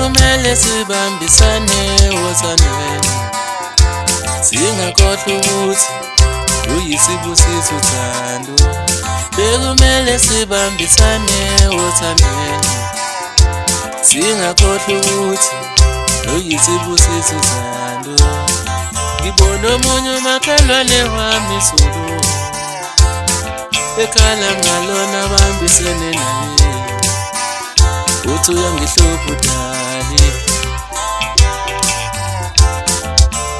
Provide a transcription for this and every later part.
Bekumele sibambisane wothandweni, singakhohlwa ukuthi uyisibusiso uthando. Bekumele sibambisane wothandweni, singakhohlwa ukuthi uyisibusiso uthando. Ngibona omunye umakhelwane wami solo ekhala ngalona bambisene naye, uthi uyangihlupha udali.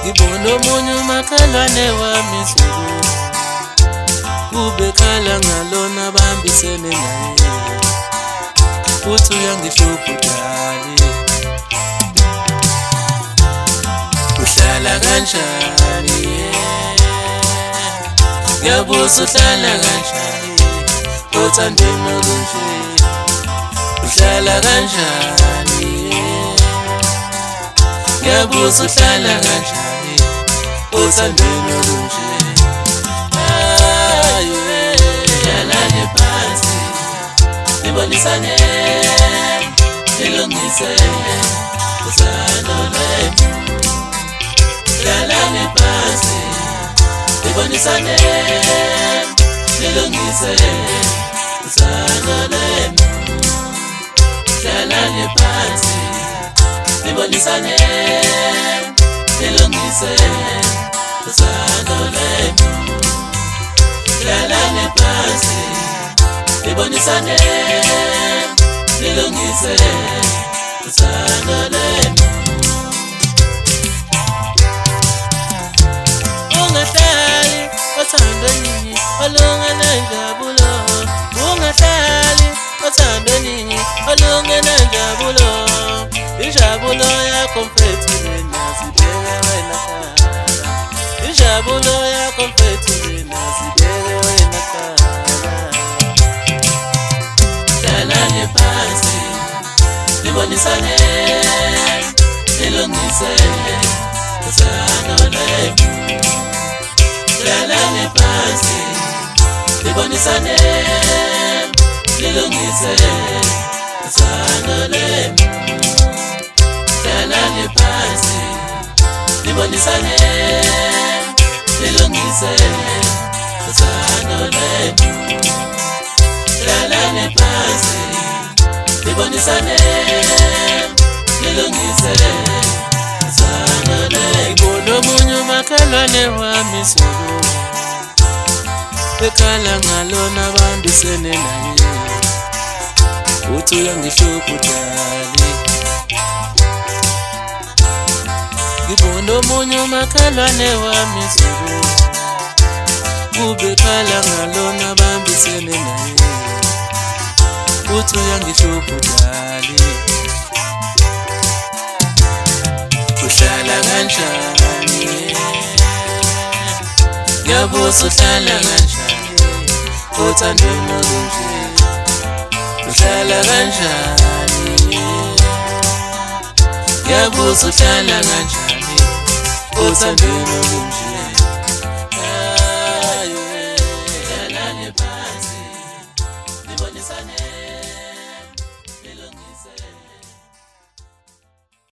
Ngibona omunye umakhelwane wami solo ubekhala ngalona bambisene naye, uthi uyangihlupha udali. Uhlala kanjani ngiyabuza uhlala kanjani othandweni olunje? Uhlala kanjani ngiyabuza uhlala kanjani othandweni olunje? Hlalani phansi nibonisane nilungise uthando lwethu. Hlalani phansi nibonisane nilungise uthando lwethu. Hlalani phansi nibonisane nilungise uthando lwethu. Hlalani phansi nibonisane nilungise uthando lwethu. Ungahlali othandweni olungenanjabulo, ungahlali othandweni olungenanjabulo. Injabulo yakho mfethu wena sibeke wena khala, injabulo yakho mfethu wena sibeke wena khala. Hlalani phansi nibonisane nilungise uthando lwethu. Hlalani phansi nibonisane nilungise uthando lwethu. Hlalani phansi nibonisane nilungise uthando lwethu. Hlalani phansi nibonisane nilungise uthando lwethu. Ngibona omunye umakhelwane wami solo ekhala ngalona bambisene naye, uthi uyangihlupha udali. Ngibona omunye umakhelwane wami solo ubekhala ngalona bambisene naye, uthi uyangihlupha udali. Uhlala kanjani ngiyabuza uhlala kanjani othandweni olunje? Uhlala kanjani ngiyabuza uhlala kanjani othandweni olunje?